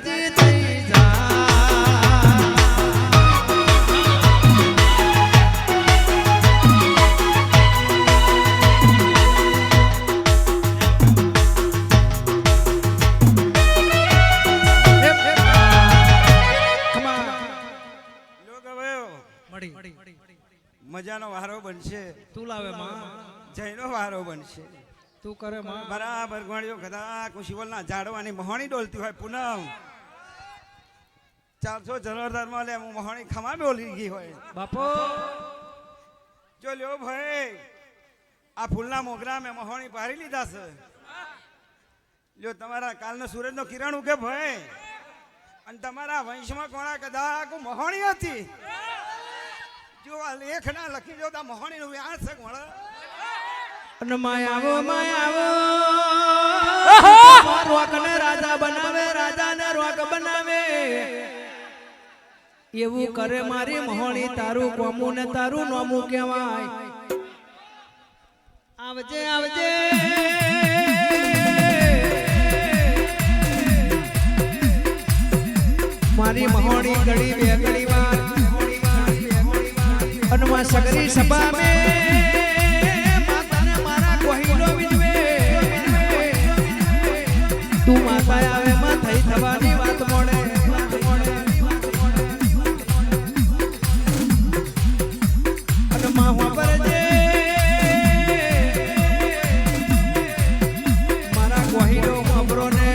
રાજી થઈ જા મજાનો વારો બનશે તું લાવે માં જયનો વારો બનશે તું કરે માં બરાબર ગણ્યો કદા કુશીવલના ઝાડવાની મહોણી ડોલતી હોય પૂનમ 400 જનોરદારમાં લે હું મહોણી ખમા બોલી ગઈ હોય બાપો જો લ્યો ભાઈ આ ફૂલના મોગરા મેં મહોણી પારી લીધા છે લ્યો તમારા કાલનો સૂરજનો કિરણ ઉગે ભાઈ અને તમારા વંશમાં કોણા કદા મહોણી હતી જો આ લેખ ના લખી જો તા મહોણી નું વ્યાસ છે કોણ અને માયાવો રોકને રાજા બનાવે રાજાને રોક બનાવે એવું કરે મારી મહોણી તારું કોમું ને તારું નોમું કહેવાય આવજે આવજે મારી મહોણી ઘડી બે ઘડી વાર અનવા સગરી સભા મે માતાને મારા કોહિલો વિજવે તું માતા આવે માં થઈ થવાની વાત મોડે અને માં પર જે મારા કોહિલો અમરો ને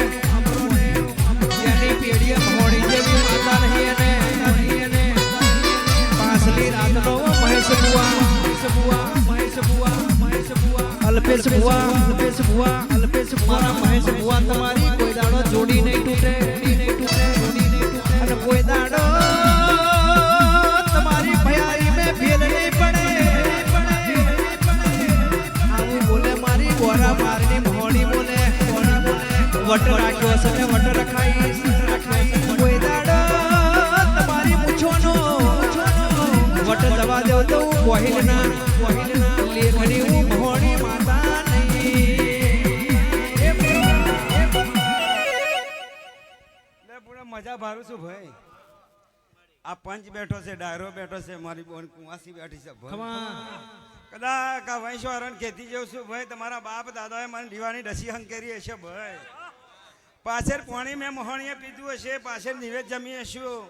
જેની પેડીએ મોડી જેવી માતા નહીં અને પાછલી રાતનો મહેશ બુઆ મહેશ બુઆ તમારી કોઈ દાડો જોડી નહીં તૂટે અને કોઈ દાડો તમારી ભયારી મે ફેલ નહીં પડે આવું બોલે મારી ગોરા મારની મહોણી બોલે વટ રાખ્યો છે ને વટ રખાઈશ કોઈ દાડો તમારી મૂછોનો વટ દવા દેવ તો કોહિલના લેખની હું મહોણી માતા મજા ભારું છું ભાઈ આ પંચ બેઠો છે ડાયરો બેઠો છે મારી બોન કુવાસી બેઠી છે કદાચ આ વંશવારણ ખેતી જેવું છું ભાઈ તમારા બાપ દાદાએ મને દીવાની ડસી હંકેરી હશે ભાઈ પાછળ પાણી મેં મહોણીએ પીધું હશે પાછળ નિવેદ જમી હશું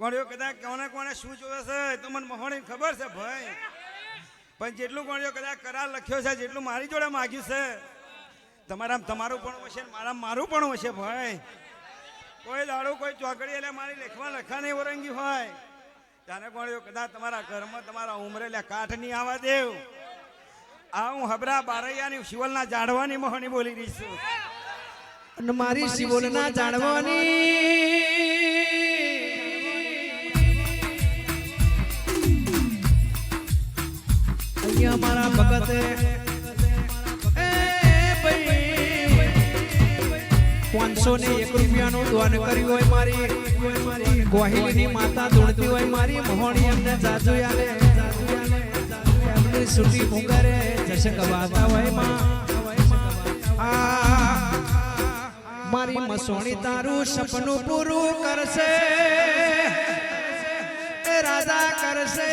કોણ્યો કદાચ કોને કોને શું જોવે છે તો મને મહોણી ખબર છે ભાઈ પણ જેટલું કોણ્યો કદાચ કરાર લખ્યો છે જેટલું મારી જોડે માગ્યું છે તમારા તમારું પણ હશે મારા મારું પણ હશે ભાઈ કોઈ દાડો કોઈ ચોકડી એટલે મારી લેખમાં લખા નહીં ઓરંગી હોય જાને કોણ્યો કદાચ તમારા ઘરમાં તમારા ઉમરે લે કાઠ નહીં આવવા દેવ આ હું હબરા બારૈયાની શિવલના જાડવાની મહોણી બોલી રહી છું અને મારી શિવલના જાડવાની અહીંયા મારા ભગતે 501 રૂપિયાનું દાન કર્યું હોય મારી ગોહિલની માતા ધૂણતી હોય મારી મહોણી એમને જાજુ આલે એમની સુટી મુંગરે જશે ગવાતા હોય માં મારી મસોણી તારું સપનું પૂરું કરશે એ રાજા કરશે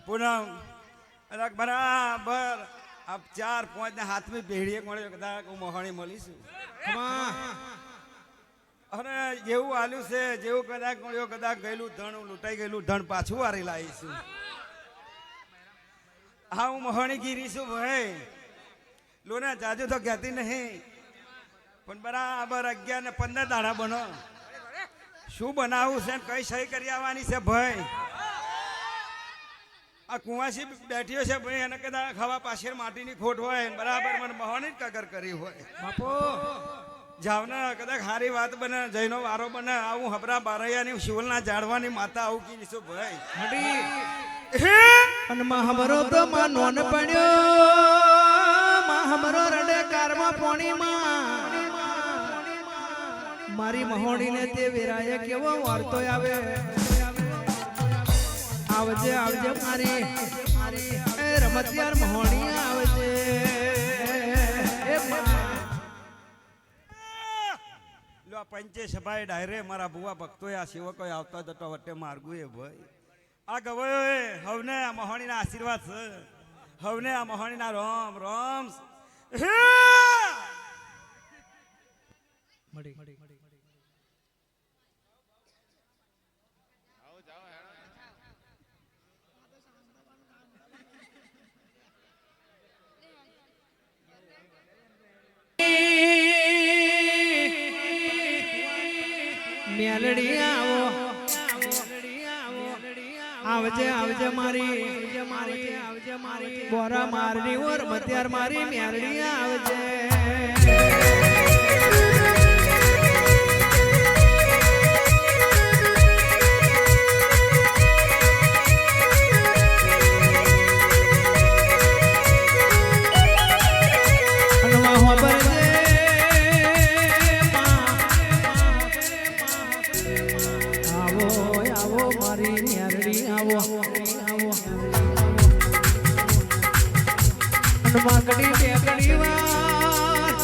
પૂનમ અરે બરાબર આ 4-5 ને હાથમાં ભેળીએ મળ્યો કદાચ હું મોહણી મળીશું અને જેવું આલ્યું છે જેવું કદાચ મળ્યો કદાચ ગયેલું ધણ લૂંટાઈ ગયેલું ધણ પાછું વારી લાવીશું. હા હું મોહણી ગીરીશું ભાઈ લોના જાજુ તો કહેતી નહીં પણ બરાબર 11 ને 15 દાડા બનો શું બનાવવું છે કઈ સહી કરી આવવાની છે ભાઈ. આ કુંવાસી બેઠ્યો છે ભાઈ એને કદાચ ખાવા પાછળ માટીની ખોટ હોય બરાબર મને મોહણી જ કગર કરી હોય બાપુ જાવને કદાચ સારી વાત બને જઈનો વારો બને આવું હબરા બારૈયાની શિવલના ઝાડવાની માતા આવું કીધું ભાઈ અને મહાબરો તો માં નોન પડ્યો મહાબરો રડે કારમાં પોણીમાં મારી મહોણીને તે વેરાય કેવો વાર્તો આવે આવજે આવજે મારી એ રમતિયાર મહોણી આવજે એ લો આ પંચે સભાએ ડાયરે મારા ભુવા ભક્તોએ આ સેવકો આવતા જતો વટ્ટે માર્ગું એ ભાઈ આ ગવાયો એ હવને આ મહોણીના આશીર્વાદ છે હવને આ મહોણીના રામ રામ મળી મેલડી આવો આવજે આવજે મારી બોરા મારની ઓર મત્યાર મારી મેલડી આવજે માકડી બેકડી વાર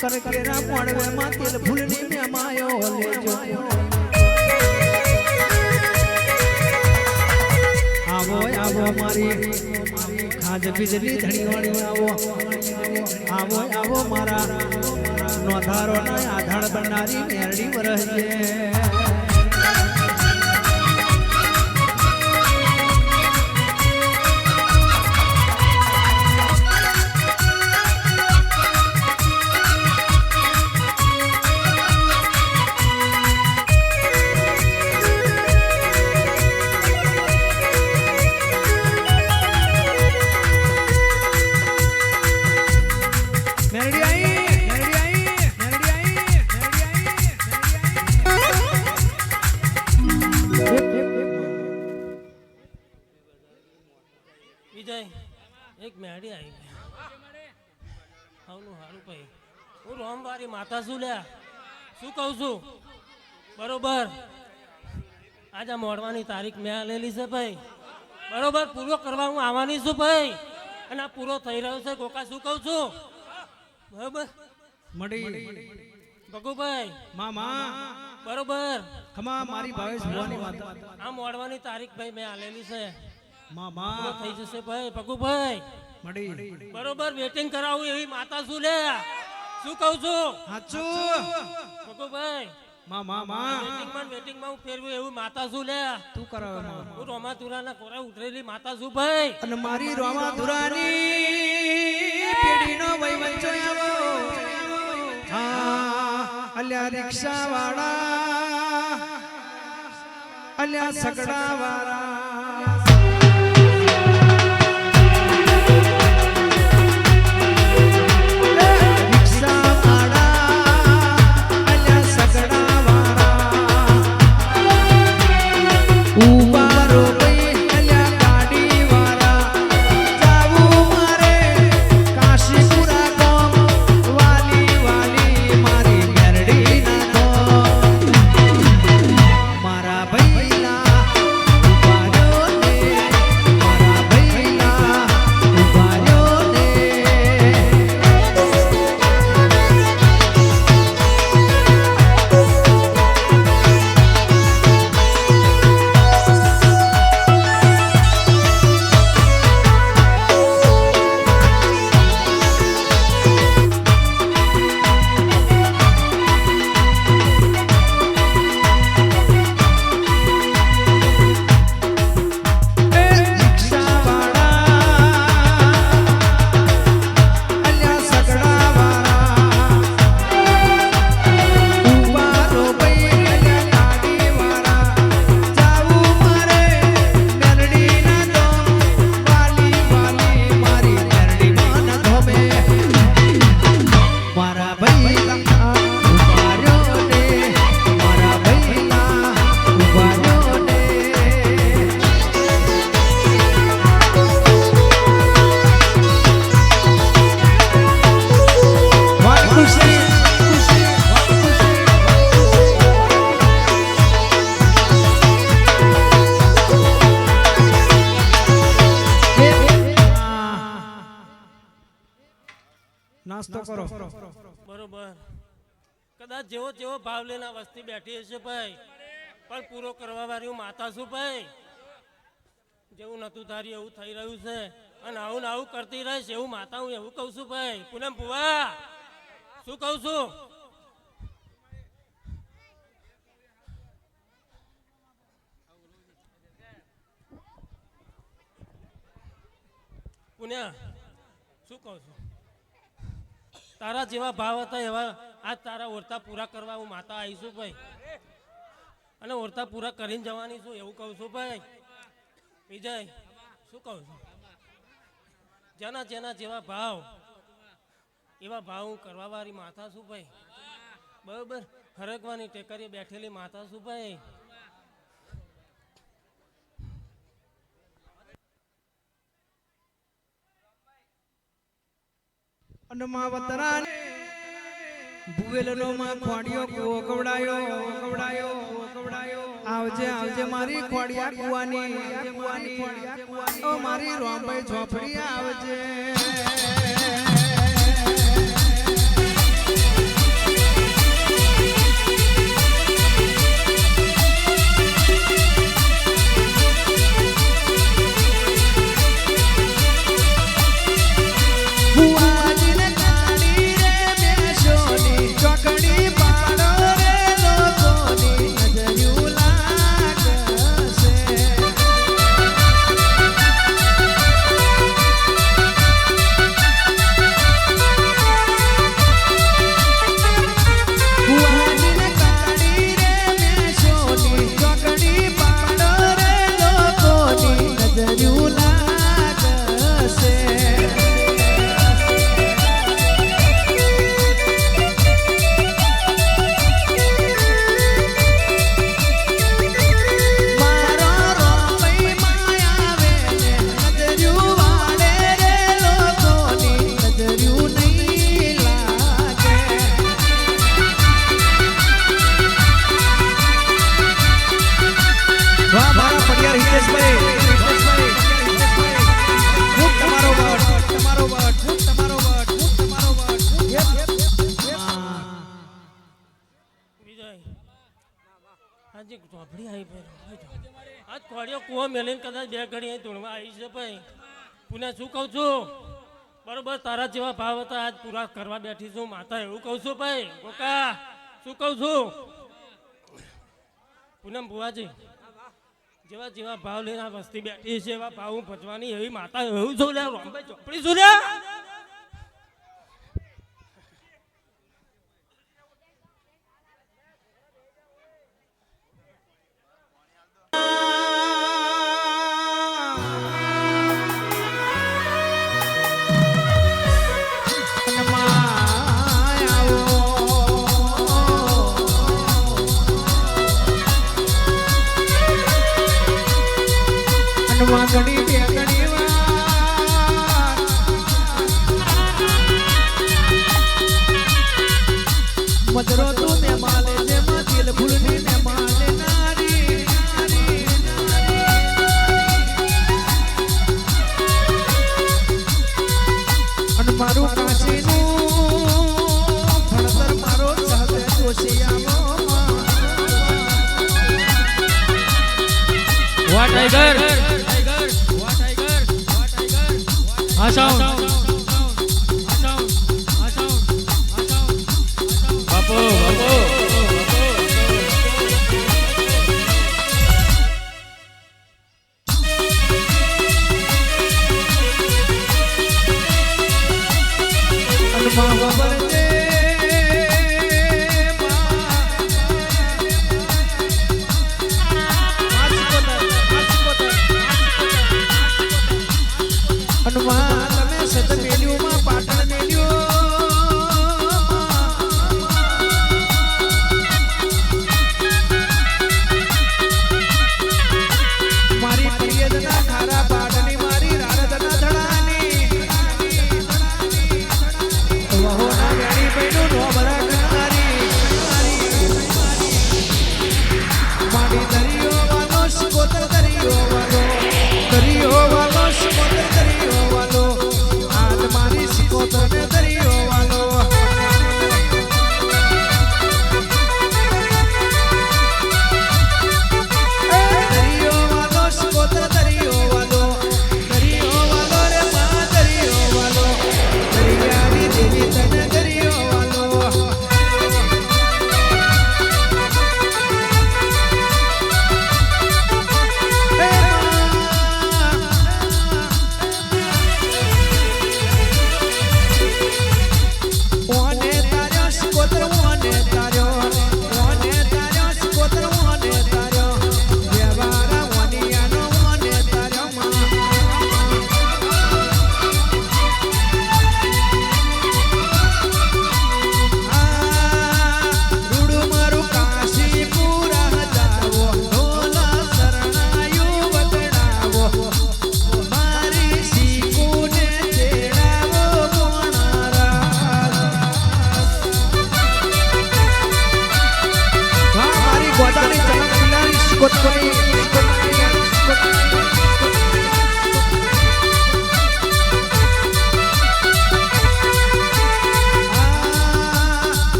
કરકેરા પડવે માં તેલ ફૂલની મે માયો લેજો આવો આવો મારી ખાજ બીજલી ધણીવાળી આવો આવો મારા નોધારો ના આધાર બનારી મેરડી વરહજે માતા શું લ્યા શું કહું છું બરોબર આજે મોડવાની તારીખ મેં આલેલી છે ભાઈ બરોબર પૂરો કરવા હું આવવાની છું ભાઈ અને આ પૂરો થઈ રહ્યો છે કોકા શું કહું છું બરોબર મડી ભગુભાઈ મામા બરોબર ખમા મારી ભાવેશ ભવાની માતા આ મોડવાની તારીખ ભાઈ મેં આલેલી છે મામા પૂરો થઈ જશે ભાઈ ભગુભાઈ મડી બરોબર વેટિંગ કરાવું એવી માતા શું લે શું કહું છું હાચું ભગુભાઈ મામા વેટિંગ માં હું ફેરવું એવું માતા શું લે તું કરાવે મામા હું રોમાતુરાના કોરે ઉતરેલી માતા શું ભાઈ અને મારી રોમાતુરાની પેઢીનો વૈવંચો આવો હા અલ્યા રિક્ષા વાળા અલ્યા સગડા વાળા મારા ભૈલા નાસ્તો કરો. બરોબર. કદાચ જેવો જેવો ભાવ લઈને આ વસ્તી બેઠી હશે ભાઈ, પણ પૂરો કરવા વાળી હું માતા છું ભાઈ. જેવું નતું ધાર્યું એવું થઈ રહ્યું છે, અને આવું ને આવું કરતી રહીશ એવું માતા હું એવું કહું છું ભાઈ. પૂનમ ભુવા શું કહું છું? પુન્યા શું કહું છું? તારા જેવા ભાવ હતા એવા આજ તારા ઓરતા પૂરા કરવા હું માતા આવીશું ભાઈ, અને ઓરતા પૂરા કરીને જવાની છું એવું કહું છું ભાઈ. વિજય શું કહું છું? જેના જેના જેવા ભાવ એવા ભાવ હું કરવા વાળી માતા છું ભાઈ. બરોબર. હરકવાની ટેકરીએ બેઠેલી માતા છું ભાઈ. અને માં વતરાને ભુવેલનો માં ખોડિયો કૂવો કવડાયો. આવજે આવજે મારી ખોડિયા કુવાની, ઓ મારી રોમભાઈ ઝોપડી આવજે. આજ ખોડિયો કૂવો મેલીને કદાચ બે ઘડી અહીં ધૂણવા આવી છે ભાઈ. પુને શું કહું છું? બરોબર. તારા જેવા ભાવ હતા આજ પૂરા કરવા બેઠી છું માતા એવું કહું છું ભાઈ. કોકા શું કહું છું? પૂનમ બુવાજી જેવા જેવા ભાવ લઈને આ વસ્તી બેઠી છે એવા ભાવ હું ભજવાની એવી માતા એવું છું લે. રોમભાઈ ચોપડી છું લે. ઘડી બે ઘડી મજરો તું મે માલે જેમાં દિલ ભૂલની મે માલે નારી. અને મારું કાશીનું ભણતર મારો સાથે જોશિયામાં વા ટાઈગર બાપો તમે સત મેલ્યું માં પાટણ મેલ્યું. મારી પ્રિયદના ખારા પાટની મારી રારદના ધડાની વહોના વેણી પૈનું નોબરા કરનારી મારી દરિયો વાલો શિકોતર દરિયો વાલો શિકોતર દરિયો વાલો આજ મારી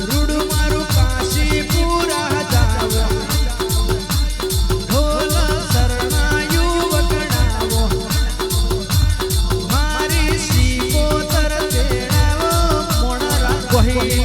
રૂડું મારું કાશી પૂરા જાવો ઢોલ શરણાયું વગડાવો મારી શીકોતર તેડાવો મોણરા ગોહી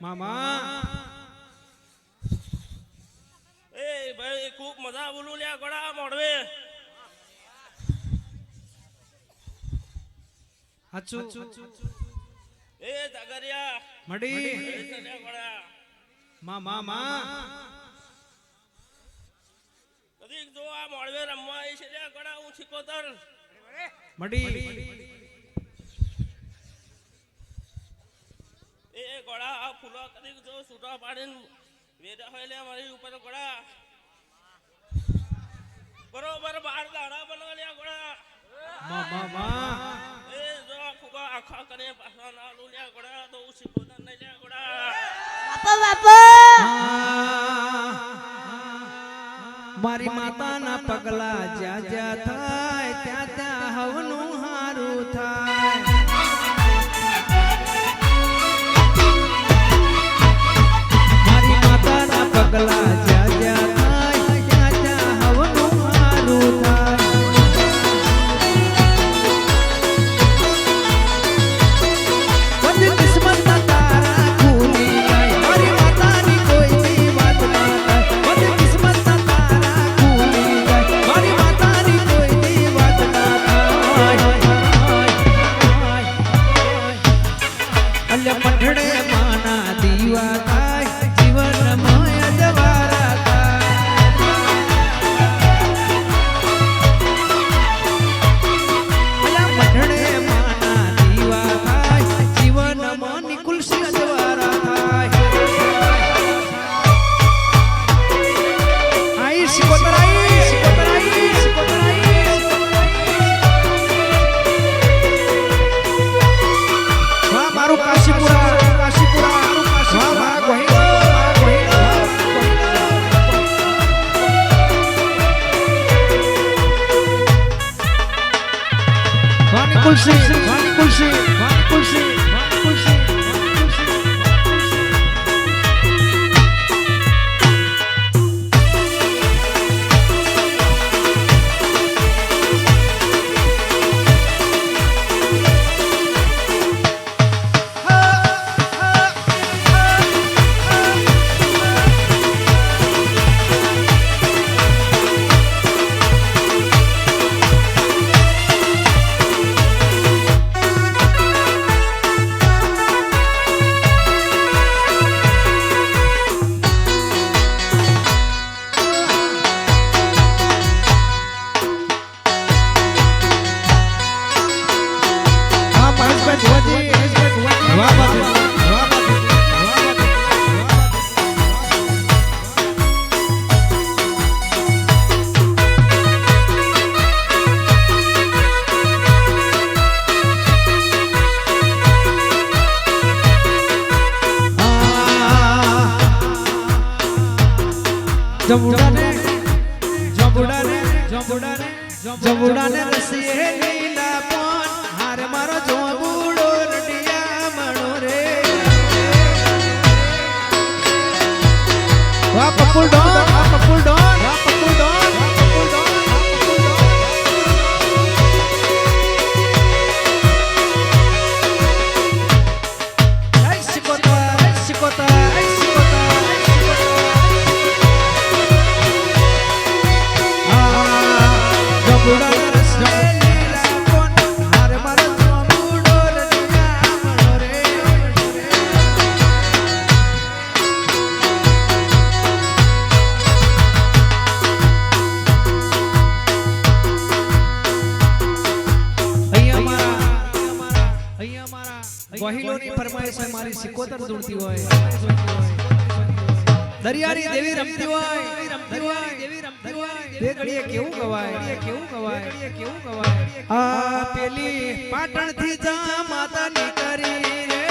મામા એ ભાઈ ખૂબ મજા બોલું લ્યા ગોળા મોડવે હાચું એ જાગરિયા મડી લ્યા ગોળા મામા કદીક જો આ મોડવે રમવા આવી છે લ્યા ગોળા હું શીખોતર મડી એ ગોળા આ ફૂલો કદીક જો છૂટા પાડીને વેડા હોય લ્યા મારી ઉપર ગોળા બરોબર 12 દાડા બનો લ્યા ગોળા મામા એ જો ખૂબ આખા કરે પાછા ના લો લ્યા ગોળા તો હું શીખોતર નહીં લ્યા ગોળા મારી માતાના પગલા જ્યાં જ્યાં થાય ત્યાં ત્યાં હવનું હારું થાય મારી માતાના પગલા જ્યાં જ્યાં થાય ત્યાં ત્યાં હવનું હારું થાય બધી કિસ્મત તારા ખુલી જાય મારી માતાની કોઈ વાત ના થાય બધી કિસ્મત તારા ખુલી જાય મારી માતાની કોઈ વાત ના થાય અલ્યા પઠડે માના દીવા થાય જીવન મોય જવારા થાય અલ્યા પઠડે માના દીવા થાય જીવન મોય નિકુલ જવારા થાય આઈશ કોતરાઈ વાહ મારું કાશીપુરા વાહ વાહ વાહ જબુડાને રસીએ લીલા પોન હાર મારો જોબુડો રડિયા મણો રે વાહ પપ્પુ ડોન, વાહ પપ્પુ ડોન, વાહ પપ્પુ ડોન, વાહ પપ્પુ ડોન. જય સિકોતર, જય સિકોતર, જય સિકોતર, જય સિકોતર. ગબુડા રસ લીલા કોણ હાર મારો ગબુડો રજિયા મણો રે. વહીલોની ફરમાઈશ હોય મારી સિકોતર જોડતી હોય, દરિયાની દેવી રમતી હોય, દરિયાની દેવી રમતી હોય, બે ઘડીએ કેવું ગવાય, કેવું ગવાય, કેવું ગવાય. આ પેલી પાટણથી જા માતાની કરી રે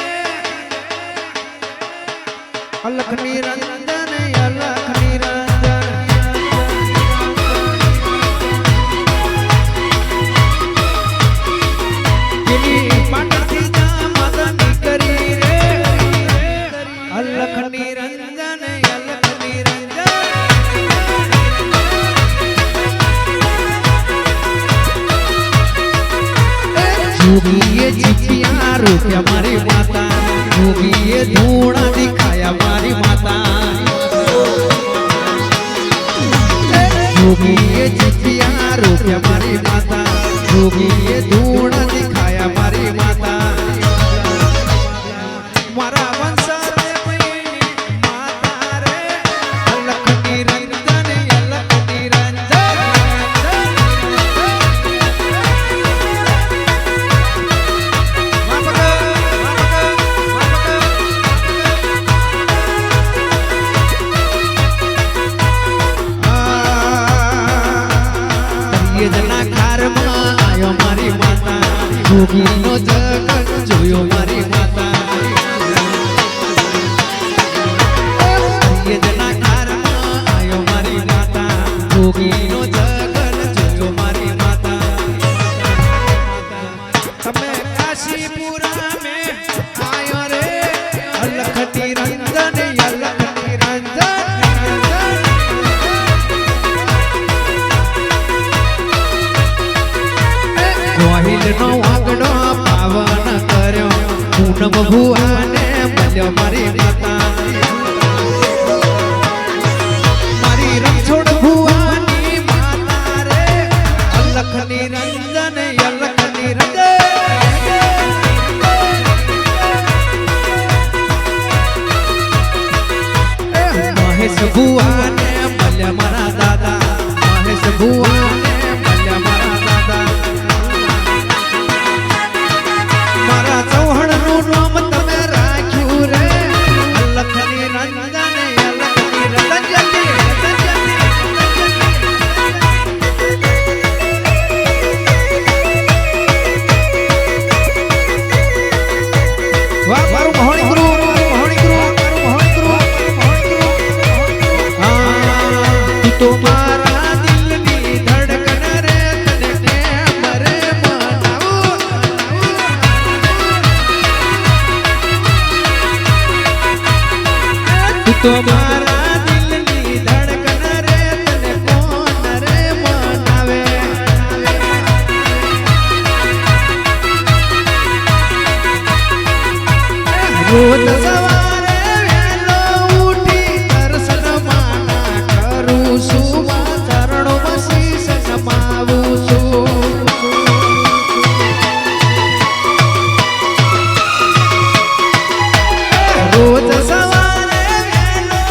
અલખની રંજન, અલખની રંજન. પેલી પાટણથી જા માતાની કરી રે અલખની રંજન, અલખની રંજન. જોગીએ જીત્યા રૂપિયા મારી માતા, જોગીએ ધૂણા દિખાયા મારી માતા. જોગીએ જીત્યા રૂપિયા મારી માતા, જોગીએ ધૂણા દિખાયા મારી માતા. મારા વંશને પૈણી માતા રે અલખની રંજન, અલખની રંજન. જના ખારમાં આયો મારી માતા, જોગીનો જગત જોયો મારી માતા. જના ખારમાં આયો મારી માતા, જોગીનો જગત જોયો મારી માતા. તમે કાશીપુરા મે આયો રે અલખની રંજન, અલખની રંજન. ગોહિલનો વાગડો પાવન કર્યો, પૂનમ ભુવાને મળ્યો મારી માતા. મારી રણછોડ ભુવાની માતા રે અલખની રંજન, અલખની રંજન. મહેશ ભુવાને મળ્યા મારા દાદા, મહેશ ભુવાને મળ્યા મારા દાદા. મારા ચૌહાણનું નામ તમે રાખ્યું રે અલખની રંજન, અલખની રંજન. વાહ મારું મહોણી ગુરુ, મારું મહોણી ગુરુ, મારું મહોણી ગુરુ, મારું મહોણી ગુરુ. તું તો મારા દિલની ધડકન રે, તને કેમ રે મનાવું. તું તો મારા દિલની ધડકન રે, તને કોણ રે મનાવે. રોજ સવારે વહેલો ઉઠી દર્શન માના કરું છું, ચરણોમાં શીશ નમાવું છું. રોજ સવારે વહેલો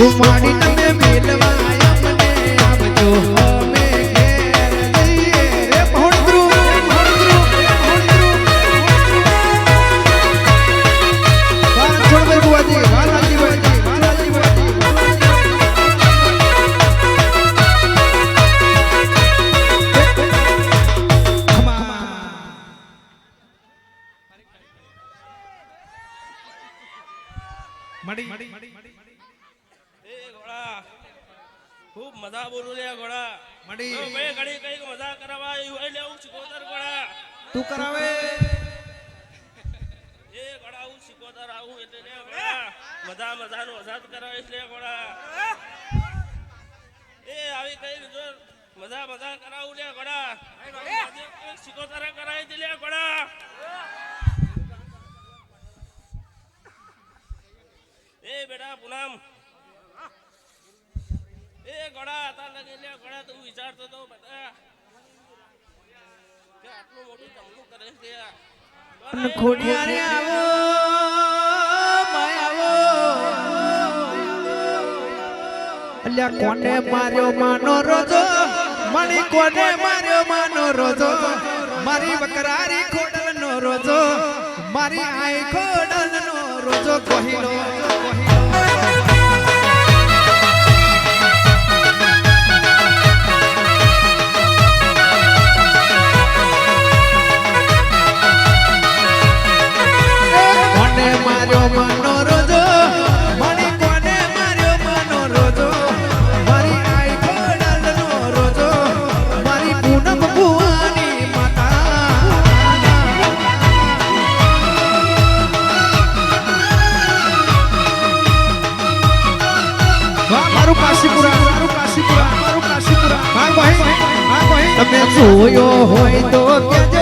તું માડી તમે મેલવા અમને આવજો અમે ઘેર જઈએ રે ભોણદ્રુ ભારત છોડભાઈ બુવાજી વાલાજી ભાઈજી વાલાજી ભાઈજી એ ઘોડા ખૂબ મજા બોલું લે ઘોડા મડી. જો ભાઈ ઘડી કઈક મજા કરાવવા આવ્યું હોય લે હું શીખોતર ઘોડા તું કરાવે એ ઘોડા હું શીખોતર આવું એટલે લે ઘોડા મજાનો મજાક કરાવીશ લે ઘોડા એ આવી કઈક જો મજા કરાવું લે ઘોડા શીખોતર કરાવી દે લે ઘોડા એ બેટા પૂનમ એ ઘોડા તાર લગી લે ઘોડા તું વિચારતો તો બેટા કે આટલું મોટું તમનું કરે છે ખોડિયારે આવો માય આવો અલ્યા કોને માર્યો માનો રોજો મણી કોને માર્યો માનો રોજો મારી બકરારી ખોડલનો રોજો મારી આઈ ખોડલનો રોજો કોહિલો કોને માર્યો માનો રોજો મણી કોને માર્યો માનો રોજો મારી આઈ ખોડલનો રોજો મારી પૂનમ ભુવાની માતા મારું કાશીપુરા મારું કાશીપુરા મારું કાશીપુરા હા ભાઈ તમે જોયો હોય તો કેજો